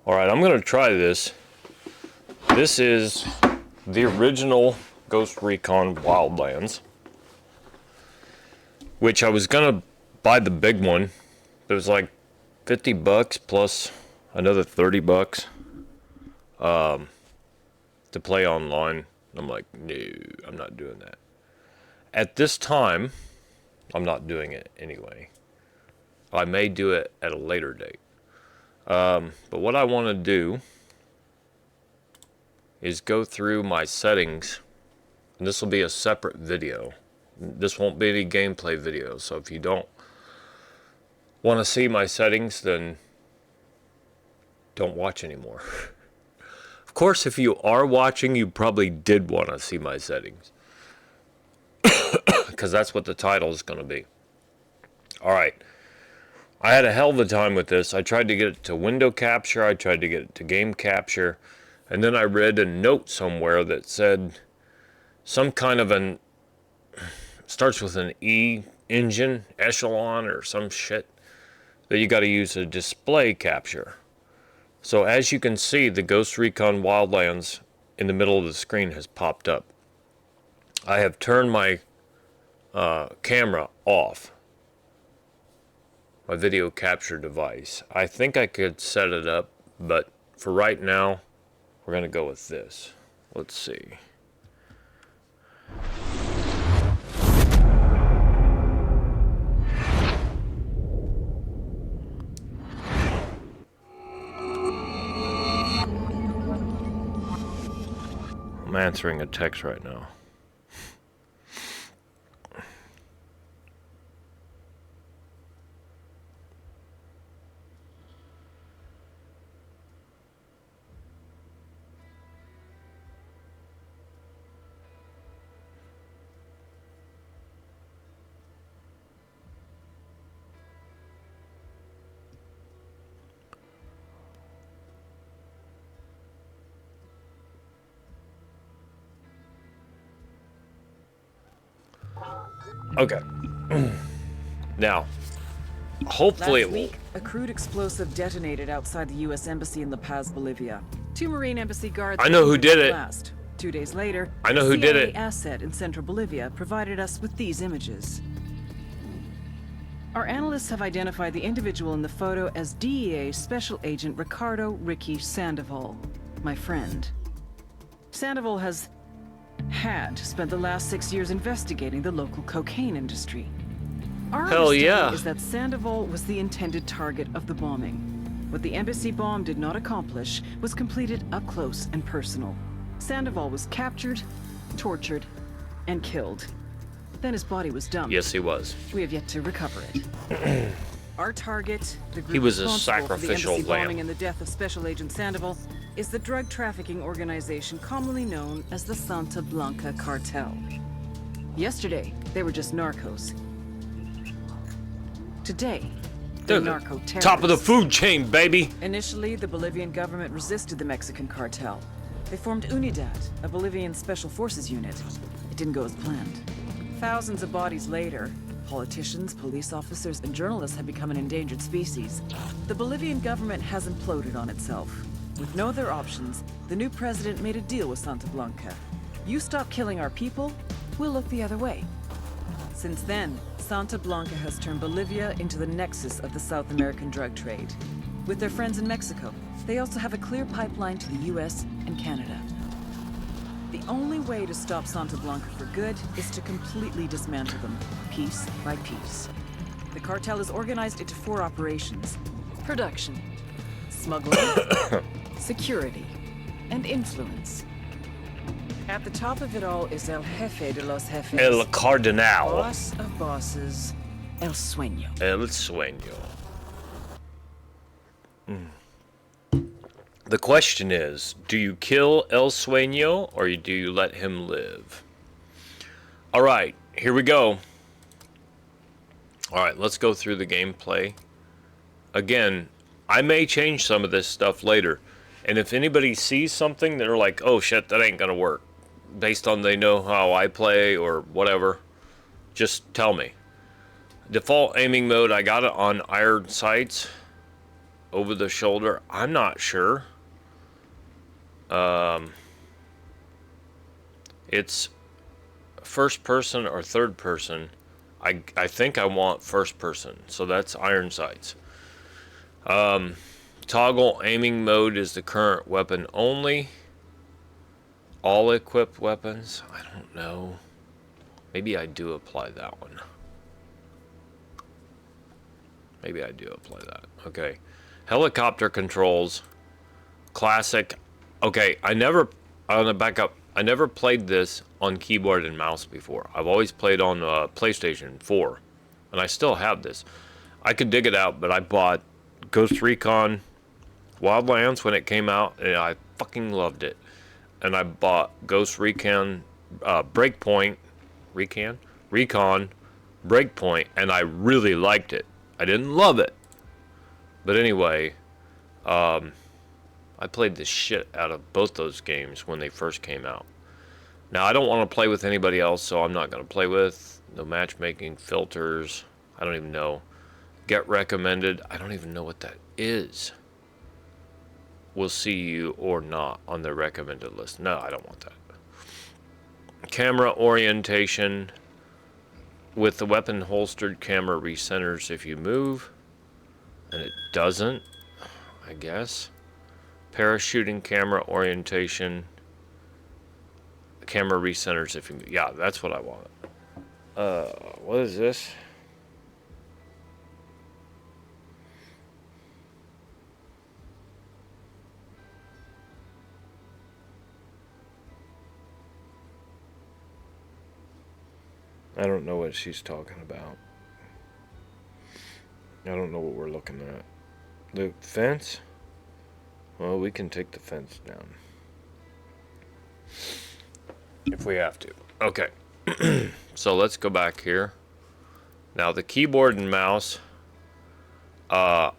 Alright, I'm gonna try this. This is the original Ghost Recon Wildlands, which I was gonna buy the big one. It was like $50 plus another $30 to play online. I'm like, no, I'm not doing that. At this time, I'm not doing it anyway. I may do it at a later date. But what I want to do is go through my settings, and this will be a separate video. This won't be any gameplay video, so if you don't want to see my settings, then don't watch anymore. Of course, if you are watching, you probably did want to see my settings, because that's what the title is going to be. Alright, I had a hell of a time with this. I tried to get it to window capture, I tried to get it to game capture, and then I read a note somewhere that said some kind of an, starts with an E, engine, echelon, or some shit, that you got to use a display capture. So as you can see, the Ghost Recon Wildlands in the middle of the screen has popped up. I have turned my camera off, my video capture device. I think I could set it up, but for right now, we're going to go with this. Let's see. I'm answering a text right now. Okay. Now, hopefully Last week, a crude explosive detonated outside the U.S. Embassy in La Paz, Bolivia. 2 Marine Embassy guards. I know who did it. Blast. 2 days later, I know who did CIA it. asset in central Bolivia provided us with these images. Our analysts have identified the individual in the photo as DEA Special Agent Ricardo Ricky Sandoval, my friend. Sandoval had spent the last 6 years investigating the local cocaine industry. Our Hell yeah. understanding is that Sandoval was the intended target of the bombing. What the embassy bomb did not accomplish was completed up close and personal. Sandoval was captured, tortured, and killed. Then his body was dumped. Yes, he was. We have yet to recover it. Our target, the group He was a responsible for the sacrificial embassy lamb. bombing and the death of Special Agent Sandoval, is the drug trafficking organization commonly known as the Santa Blanca Cartel. Yesterday, they were just narcos. Today, they're narco-terrorists. Top of the food chain, baby. Initially, the Bolivian government resisted the Mexican cartel. They formed Unidad, a Bolivian special forces unit. It didn't go as planned. Thousands of bodies later, politicians, police officers, and journalists have become an endangered species. The Bolivian government has imploded on itself. With no other options, the new president made a deal with Santa Blanca. You stop killing our people, we'll look the other way. Since then, Santa Blanca has turned Bolivia into the nexus of the South American drug trade. With their friends in Mexico, they also have a clear pipeline to the US and Canada. The only way to stop Santa Blanca for good is to completely dismantle them, piece by piece. The cartel is organized into 4 operations: production, smuggling, security, and influence. At the top of it all is El Jefe de los Jefes. El Cardenal. Boss of bosses, El Sueño. El Sueño. The question is, do you kill El Sueño or do you let him live? Alright, here we go. Alright, let's go through the gameplay. Again, I may change some of this stuff later. And if anybody sees something, they're like, oh shit, that ain't gonna work. Based on they know how I play or whatever, just tell me. Default aiming mode, I got it on iron sights. over the shoulder? I'm not sure. It's first person or third person. I think I want first person, so that's iron sights. Toggle aiming mode is the current weapon only. All equipped weapons? I don't know. Maybe I do apply that one. Maybe I do apply that. Okay. Helicopter controls. Classic. Okay, I want to back up. I never played this on keyboard and mouse before. I've always played on PlayStation 4. And I still have this. I could dig it out, but I bought Ghost Recon Wildlands when it came out, and I fucking loved it. And I bought Ghost Recon Breakpoint. Recon Breakpoint, and I really liked it. I didn't love it. But anyway, I played the shit out of both those games when they first came out. Now, I don't want to play with anybody else, so I'm not going to play with. No matchmaking, filters, I don't even know. Get recommended, I don't even know what that is. Will see you or not on the recommended list. No, I don't want that. Camera orientation. With the weapon holstered, camera recenters if you move. And it doesn't, I guess. Parachuting camera orientation. Camera recenters if you move. Yeah, that's what I want. What is this? I don't know what she's talking about. I don't know what we're looking at. The fence? Well, we can take the fence down. If we have to. Okay. So let's go back here. Now the keyboard and mouse. I'm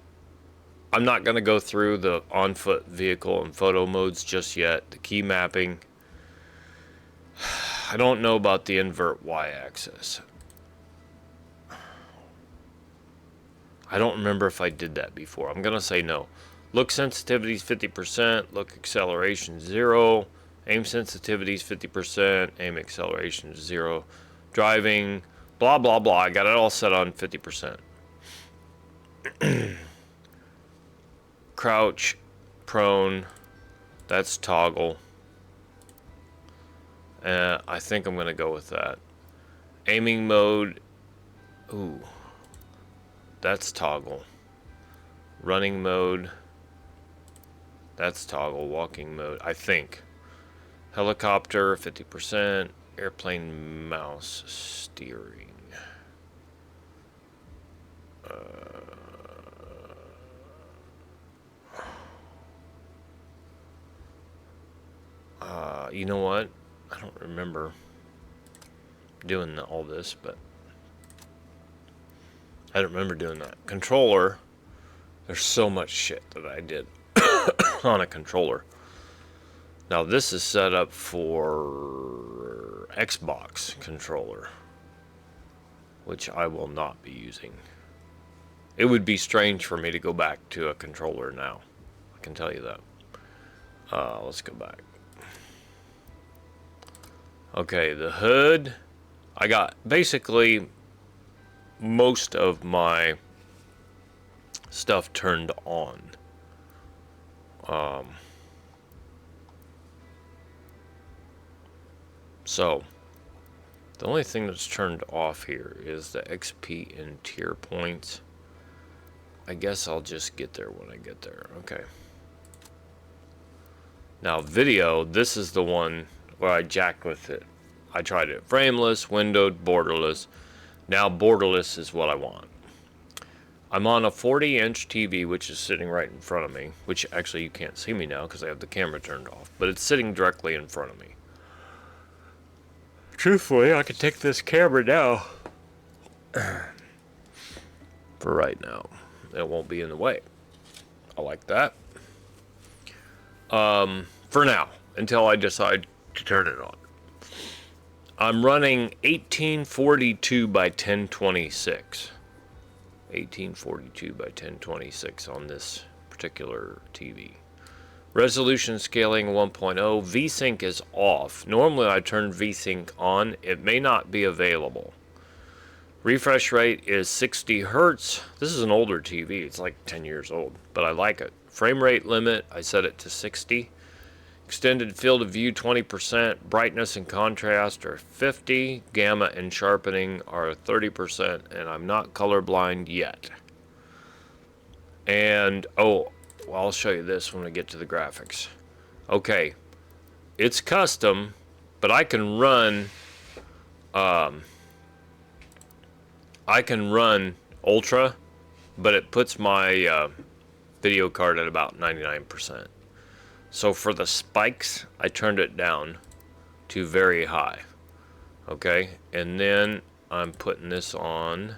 not going to go through the on-foot vehicle and photo modes just yet. The key mapping. I don't know about the invert y-axis. I don't remember if I did that before. I'm going to say no. Look sensitivity is 50%. Look acceleration 0. Aim sensitivity is 50%. Aim acceleration is 0. Driving, blah, blah, blah. I got it all set on 50%. Crouch, prone. That's toggle. I think I'm going to go with that. Aiming mode. Ooh. That's toggle. Running mode. That's toggle. Walking mode. I think. Helicopter, 50%. Airplane mouse steering. You know what? I don't remember doing all this, but I don't remember doing that. Controller. There's so much shit that I did on a controller. Now this is set up for Xbox controller, which I will not be using. It would be strange for me to go back to a controller now. I can tell you that. Let's go back. Okay, the hood. I got basically most of my stuff turned on. So the only thing that's turned off here is the XP and tier points. I guess I'll just get there when I get there. Okay. Now video, this is the one where I jacked with it. I tried it frameless, windowed, borderless. Now borderless is what I want. I'm on a 40-inch TV, which is sitting right in front of me, which actually you can't see me now because I have the camera turned off, but it's sitting directly in front of me. Truthfully, I could take this camera now. For right now. It won't be in the way. I like that. For now, until I decide to turn it on. I'm running 1842 by 1026. 1842 by 1026 on this particular TV. Resolution scaling 1.0. VSync is off. Normally I turn VSync on. It may not be available. Refresh rate is 60 hertz. This is an older TV. It's like 10 years old, but I like it. Frame rate limit, I set it to 60. Extended field of view 20%. Brightness and contrast are 50. Gamma and sharpening are 30%, and I'm not colorblind yet. And, oh, well, I'll show you this when we get to the graphics. Okay, it's custom, but I can run Ultra, but it puts my video card at about 99%. So for the spikes, I turned it down to very high. Okay, and then I'm putting this on,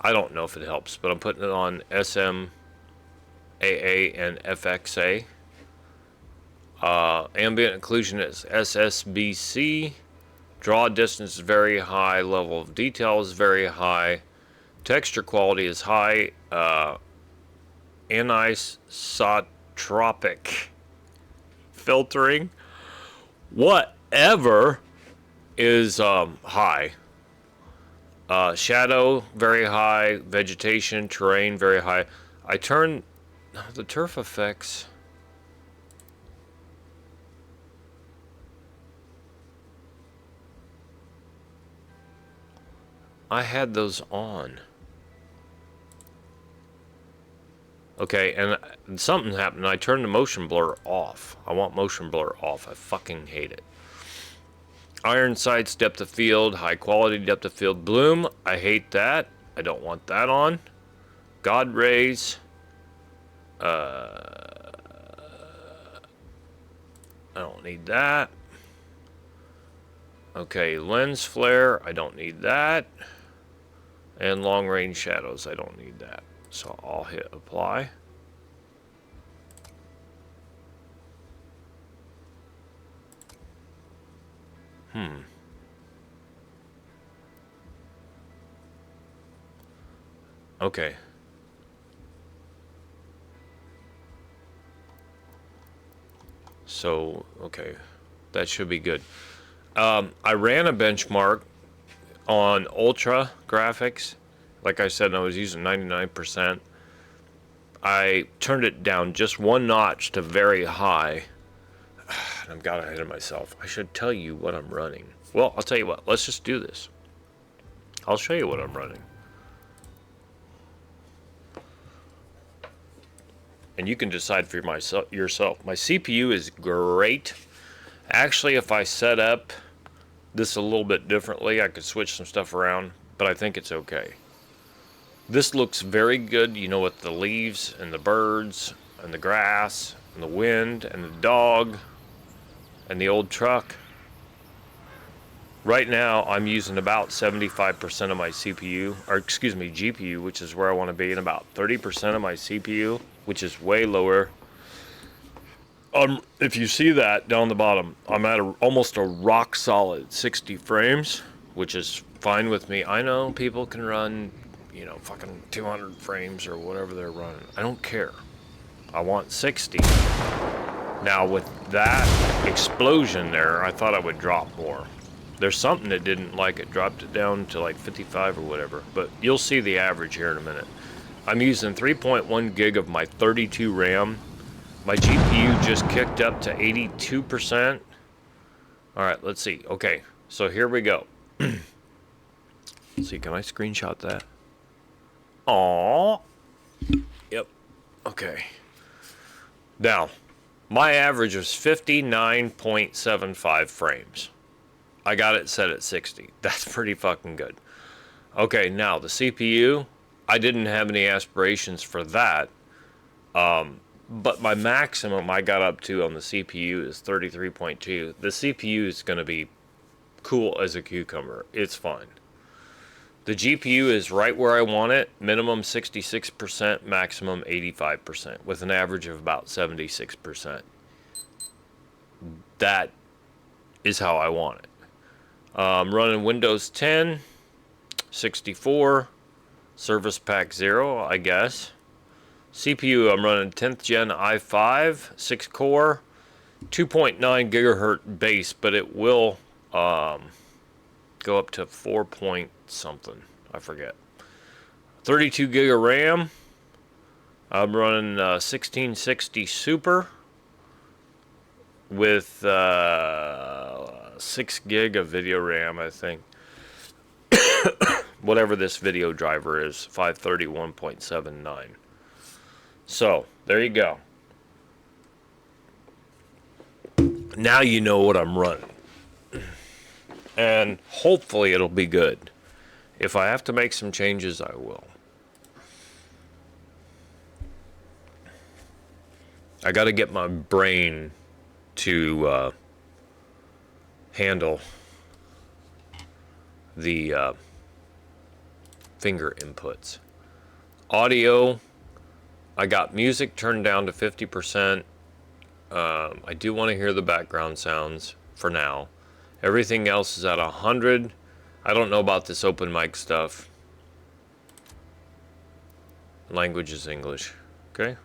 I don't know if it helps, but I'm putting it on SMAA and FXA. Ambient occlusion is SSBC. Draw distance is very high. Level of detail is very high. Texture quality is high. Anisotropic filtering, whatever, is high. Shadow very high. Vegetation, terrain very high. I turn the turf effects. I had those on. Okay, and something happened. I turned the motion blur off. I want motion blur off. I fucking hate it. Iron sights, depth of field, high quality depth of field. Bloom, I hate that. I don't want that on. God rays. I don't need that. Okay, lens flare, I don't need that. And long range shadows, I don't need that. So I'll hit apply. Okay. So, okay. That should be good. I ran a benchmark on Ultra graphics. Like I said, I was using 99%. I turned it down just one notch to very high. I've got ahead of myself. I should tell you what I'm running. Well, I'll tell you what. Let's just do this. I'll show you what I'm running. And you can decide for yourself. My CPU is great. Actually, if I set up this a little bit differently, I could switch some stuff around, but I think it's okay. This looks very good, you know, with the leaves and the birds and the grass and the wind and the dog and the old truck. Right now, I'm using about 75% of my CPU, or excuse me, GPU, which is where I want to be, and about 30% of my CPU, which is way lower. If you see that down the bottom, I'm at almost a rock solid 60 frames, which is fine with me. I know people can run, you know, fucking 200 frames or whatever they're running. I don't care. I want 60. Now with that explosion there, I thought I would drop more. There's something that didn't like it, dropped it down to like 55 or whatever, but you'll see the average here in a minute. I'm using 3.1 gig of my 32 RAM. My GPU just kicked up to 82%. All right, let's see. Okay, so here we go. Let's see, can I screenshot that? Aww. Yep. Okay. Now, my average was 59.75 frames. I got it set at 60. That's pretty fucking good. Okay, now the CPU, I didn't have any aspirations for that. But my maximum I got up to on the CPU is 33.2. The CPU is going to be cool as a cucumber. It's fine. The GPU is right where I want it. Minimum 66%, maximum 85%, with an average of about 76%. That is how I want it. Running Windows 10, 64, Service Pack 0, I guess. CPU, I'm running 10th gen i5, 6 core, 2.9 gigahertz base, but it will go up to 4 point something. I forget. 32 gig of RAM. I'm running 1660 Super with 6 gig of video RAM, I think. Whatever this video driver is, 531.79. So, there you go. Now you know what I'm running. And hopefully it'll be good. If I have to make some changes, I will. I got to get my brain to handle the finger inputs. Audio, I got music turned down to 50%. I do want to hear the background sounds for now. Everything else is at 100. I don't know about this open mic stuff. Language is English. Okay.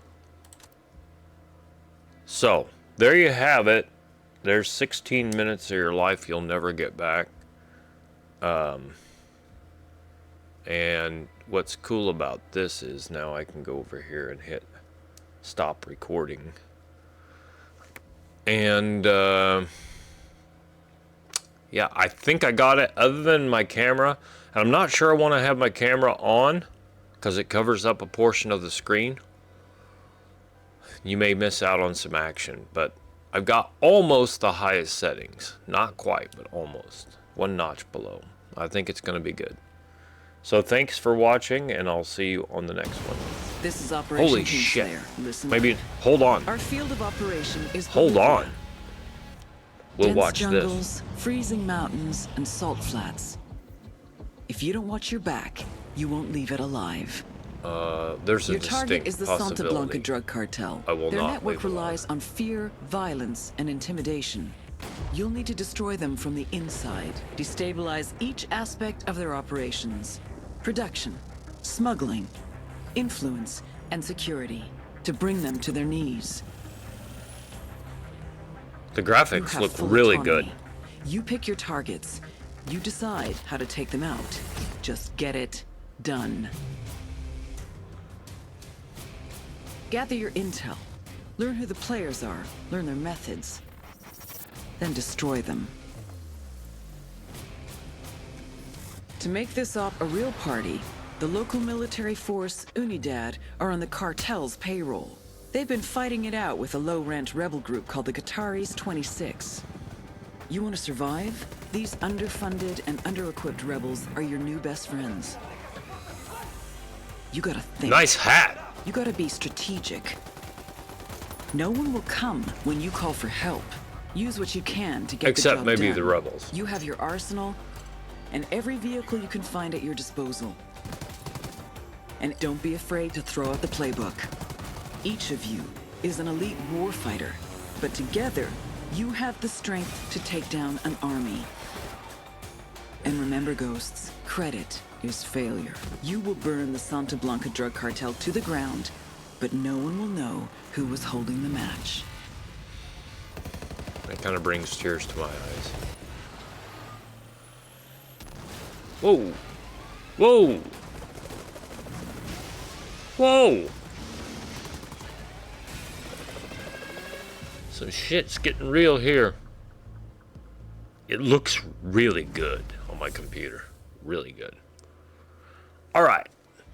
So, there you have it. There's 16 minutes of your life you'll never get back. And what's cool about this is now I can go over here and hit stop recording. And yeah, I think I got it other than my camera. And I'm not sure I want to have my camera on because it covers up a portion of the screen. You may miss out on some action, but I've got almost the highest settings. Not quite, but almost. One notch below. I think it's going to be good. So thanks for watching, and I'll see you on the next one. This is Operation Holy Kingslayer. shit. Listen Maybe, up. hold on. Our field of operation is Hold Bolivia. on. We'll Dense watch jungles, this. freezing mountains, and salt flats. If you don't watch your back, you won't leave it alive. There's a Your target distinct is the Santa Blanca possibility. drug cartel. I will Their not network leave it alive. relies on fear, violence, and intimidation. You'll need to destroy them from the inside, destabilize each aspect of their operations. Production, smuggling, influence, and security, to bring them to their knees. The You graphics have look full really autonomy. good. You pick your targets. You decide how to take them out. Just get it done. Gather your intel. Learn who the players are. Learn their methods. Then destroy them. To make this op a real party, the local military force, Unidad, are on the cartel's payroll. They've been fighting it out with a low-rent rebel group called the Qataris 26. You want to survive? These underfunded and under-equipped rebels are your new best friends. You gotta think. Nice hat. You gotta be strategic. No one will come when you call for help. Use what you can to get Except the job maybe done. the rebels. You have your arsenal and every vehicle you can find at your disposal. And don't be afraid to throw out the playbook. Each of you is an elite warfighter, but together, you have the strength to take down an army. And remember, Ghosts, credit is failure. You will burn the Santa Blanca drug cartel to the ground, but no one will know who was holding the match. That kind of brings tears to my eyes. Whoa. Whoa. Whoa. Some shit's getting real here. It looks really good on my computer. Really good. All right.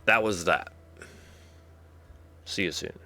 That was that. See you soon.